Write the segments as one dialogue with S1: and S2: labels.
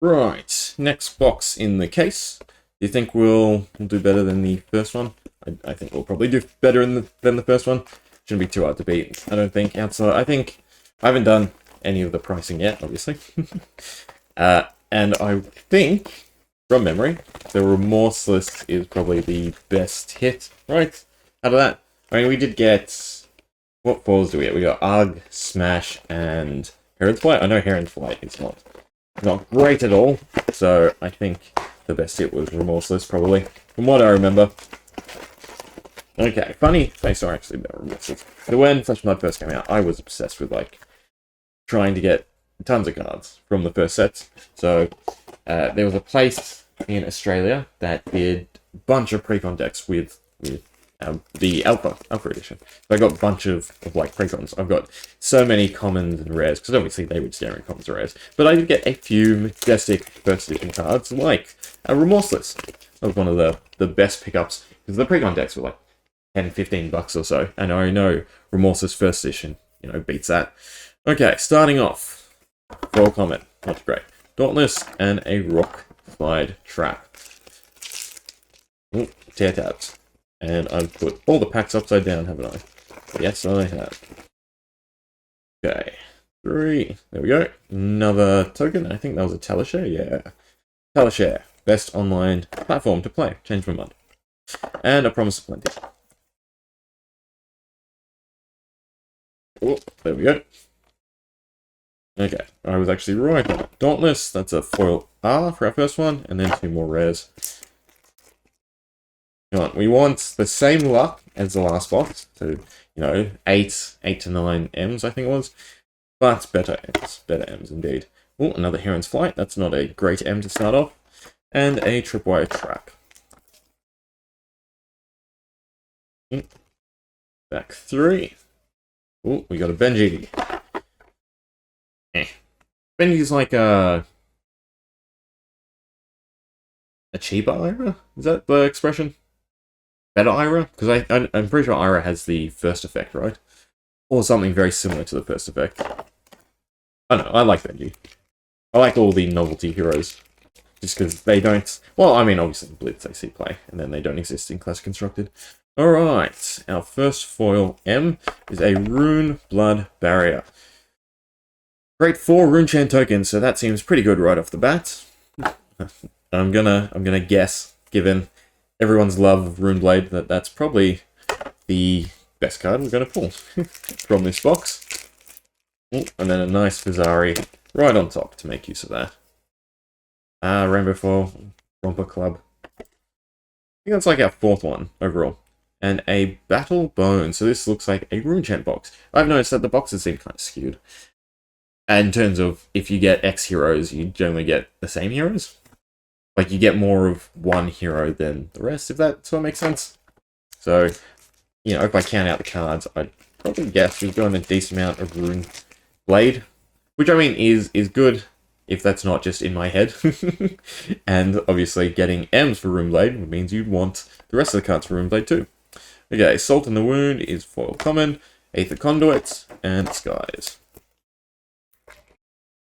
S1: Right, next box in the case. Do you think we'll do better than the first one? I think we'll probably do better than the first one. Shouldn't be too hard to beat, I don't think. Outside, I think I haven't done any of the pricing yet, obviously. And I think, from memory, the Remorseless is probably the best hit, right? Out of that, I mean, we did get... What foils do we get? We got Arg, Smash, and Heron's Flight. I know Heron's Flight is not great at all, so I think the best hit was Remorseless, probably, from what I remember. Okay, funny story actually about Remorseless. So when Flesh and Blood first came out, I was obsessed with, like, trying to get tons of cards from the first sets. So, there was a place in Australia that did a bunch of precon decks with the Alpha edition. So I got a bunch of like precons. I've got so many commons and rares, because obviously they would stare in commons and rares. But I did get a few majestic first edition cards, like Remorseless. That was one of the best pickups, because the precon decks were like 10, 15 bucks or so. And I know Remorseless first edition, beats that. Okay, starting off, roll comment, not great. Dauntless and a Rock Slide Trap. Ooh, tear tabs. And I've put all the packs upside down, haven't I? Yes, I have. Okay. 3. There we go. Another token. I think that was a Talishare. Yeah. Talishare. Best online platform to play. Change my mind. And a Promise of Plenty. Oh, there we go. Okay. I was actually right on it. Dauntless. That's a foil R for our first one. And then 2 more rares. We want the same luck as the last box, so 8 to 9 M's I think it was, but better M's indeed. Oh, another Heron's Flight. That's not a great M to start off, and a Tripwire Trap. Back 3. Oh, we got a Benji. Benji's like a cheaper Ira? Is that the expression? Better Ira? Because I'm pretty sure Ira has the first effect, right? Or something very similar to the first effect. I don't know, I like Benji. I like all the novelty heroes. Just because they don't... Well, I mean, obviously in Blitz I see play, and then they don't exist in Classic Constructed. Alright, our first foil M is a Rune Blood Barrier. Great 4 Rune Chain tokens, so that seems pretty good right off the bat. I'm gonna guess, given everyone's love of Runeblade, that's probably the best card we're going to pull from this box. Ooh, and then a nice Vizari right on top to make use of that. Rainbow Foil, Romper Club. I think that's like our 4th one overall. And a Battle Bone. So this looks like a Rune Chant box. I've noticed that the boxes seem kind of skewed. And in terms of if you get X heroes, you generally get the same heroes. Like, you get more of one hero than the rest, if that sort of makes sense. So, if I count out the cards, I'd probably guess we've got a decent amount of Rune Blade. Which, I mean, is good, if that's not just in my head. And, obviously, getting M's for Rune Blade means you'd want the rest of the cards for Rune Blade too. Okay, Salt in the Wound is foil common, Aether Conduit, and Skies.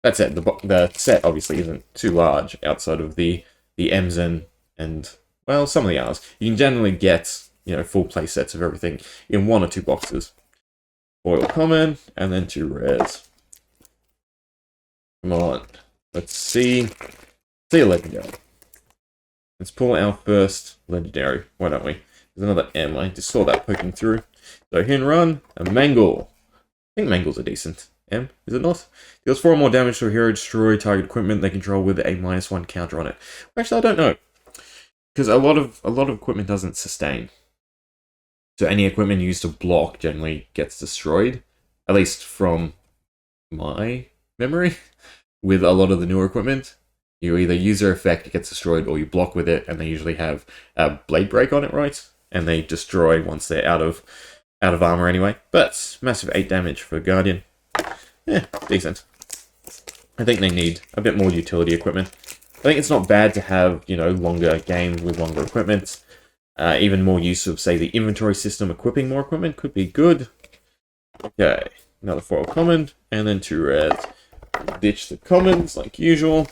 S1: That said, the set obviously isn't too large outside of the M's and well, some of the R's. You can generally get, full play sets of everything in 1 or 2 boxes. Foil common, and then 2 rares. Come on. Let's see a legendary. Let's pull our first legendary. Why don't we? There's another M. I just saw that poking through. So Hinrun, a Mangle. I think Mangle's a decent M, is it not? Deals 4 more damage to a hero, destroy target equipment they control with a -1 counter on it. Actually, I don't know, because a lot of equipment doesn't sustain. So any equipment used to block generally gets destroyed, at least from my memory. With a lot of the newer equipment, you either use their effect, it gets destroyed, or you block with it, and they usually have a blade break on it, right? And they destroy once they're out of armor anyway. But massive 8 damage for Guardian. Yeah, decent. I think they need a bit more utility equipment. I think it's not bad to have, longer games with longer equipment. Even more use of, say, the inventory system equipping more equipment could be good. Okay, another foil common, and then 2 rares. Ditch the commons, like usual.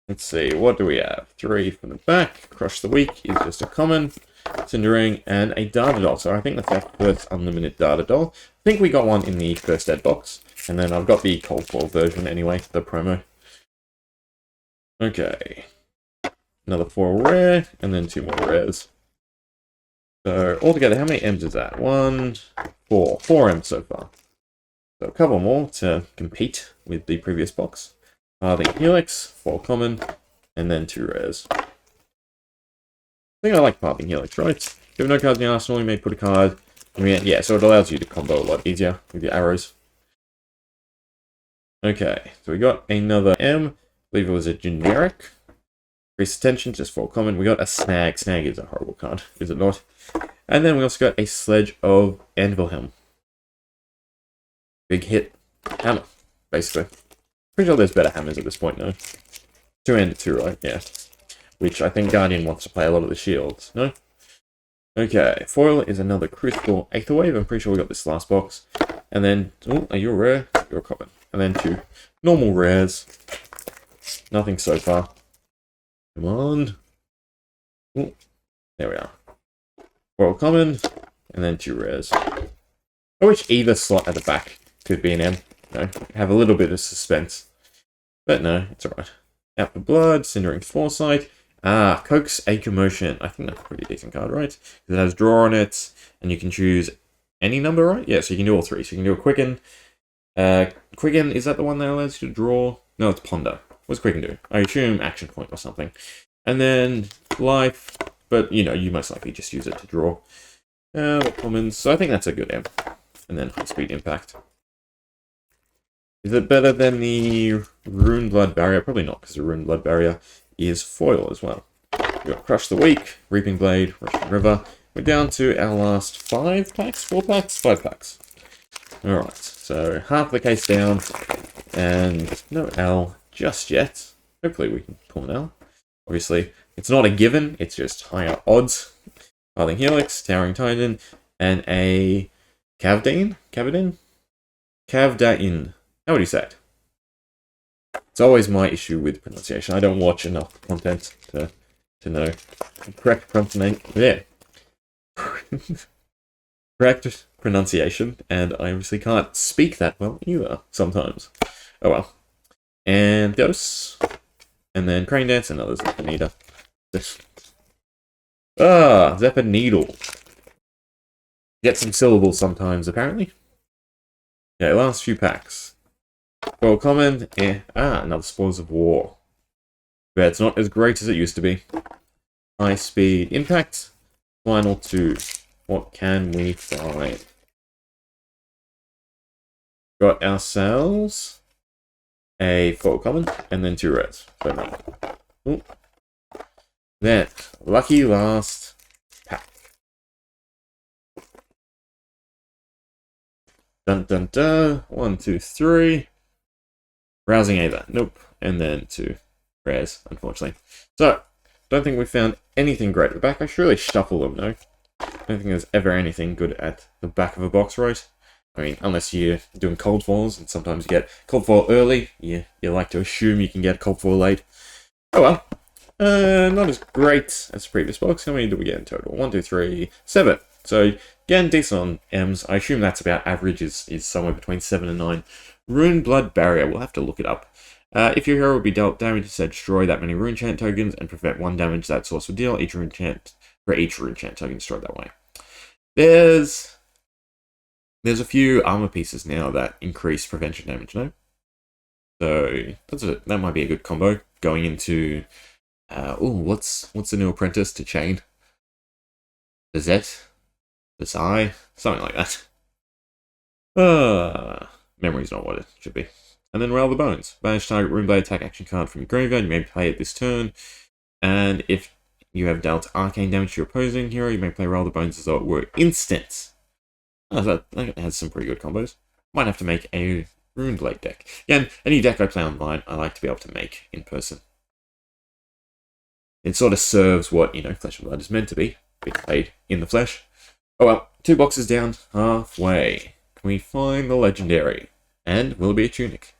S1: Let's see, what do we have? 3 from the back. Crush the Weak is just a common. Cindering, and a data doll. So I think that's our first unlimited data doll. I think we got one in the first ed box. And then I've got the cold foil version anyway, the promo. Okay. Another 4 rare, and then 2 more rares. So altogether, how many M's is that? 1, 4. 4 M's so far. So a couple more to compete with the previous box. Farthing Helix, 4 common, and then 2 rares. I think I like Farthing Helix, right? If you have no cards in your arsenal, you may put a card. I mean, yeah, so it allows you to combo a lot easier with your arrows. Okay, so we got another M. I believe it was a generic. Increase attention, just 4 common. We got a Snag. Snag is a horrible card, is it not? And then we also got a Sledge of Anvilhelm. Big hit. Hammer, basically. Pretty sure there's better hammers at this point, no? 2 and 2, right? Yeah. Which I think Guardian wants to play a lot of the shields, no? Okay, foil is another Crucible Aether Wave. I'm pretty sure we got this last box. And then, oh, are you a rare? You're a common. And then 2 normal rares. Nothing so far. Come on. Ooh, there we are. Foil common, and then 2 rares. I wish either slot at the back could be an M. No, have a little bit of suspense. But no, it's alright. Out for Blood, Cindering Foresight. Ah, Coax a Commotion. I think that's a pretty decent card, right? Because it has draw on it, and you can choose any number, right? Yeah, so you can do all 3. So you can do a Quicken. Quicken, is that the one that allows you to draw? No, it's Ponder. What's Quicken do? I assume Action Point or something. And then Life, but you know, you most likely just use it to draw. Commons, so I think that's a good M. And then High Speed Impact. Is it better than the Rune Blood Barrier? Probably not, because the Rune Blood Barrier is foil as well. We've got Crush the Weak, Reaping Blade, Rushing River. We're down to our last 5 packs? 4 packs? 5 packs. Alright, so half the case down, and no L just yet. Hopefully we can pull an L. Obviously, it's not a given, it's just higher odds. Farthing Helix, Towering Titan, and a Cavdain? Cavdain? Cavdain. How would you say it? It's always my issue with pronunciation. I don't watch enough content to know the correct pronunciation. Yeah. Correct pronunciation, and I obviously can't speak that well either sometimes. Oh well. And Dose, and then Crane Dance, and others like Anita. Zephyr Needle. Get some syllables sometimes, apparently. Yeah, last few packs. Well, common, another Spoils of War. But it's not as great as it used to be. High Speed Impact. Final 2. What can we find? Got ourselves a foil common, and then 2 rares. So no. Then, lucky last pack. Dun dun dun. 1, 2, 3. Rousing Aether. Nope. And then 2 rares, unfortunately. So, don't think we found anything great at the back. I should really shuffle them, no? I don't think there's ever anything good at the back of a box, right? I mean, unless you're doing cold foils, and sometimes you get cold foil early. You like to assume you can get cold foil late. Oh well. Not as great as the previous box. How many do we get in total? 1, 2, 3, 7. So, again, decent on M's. I assume that's about average, is somewhere between 7 and 9. Rune Blood Barrier. We'll have to look it up. If your hero will be dealt damage, to destroy that many rune chant tokens and prevent 1 damage that source would deal each rune chant token destroyed that way. There's a few armor pieces now that increase prevention damage, no? So that might be a good combo going into what's the new apprentice to Chain? The Zet? The Sai? Something like that. Memory's not what it should be. And then Rail the Bones. Banish target Rune Blade attack action card from your graveyard. You may play it this turn. And if you have dealt arcane damage to your opposing hero, you may play Rail the Bones as though it were instant. That has some pretty good combos. Might have to make a Rune Blade deck. Again, any deck I play online, I like to be able to make in person. It sort of serves what, Flesh and Blood is meant to be played in the flesh. Oh well, 2 boxes down, halfway. Can we find the legendary? And will it be a tunic?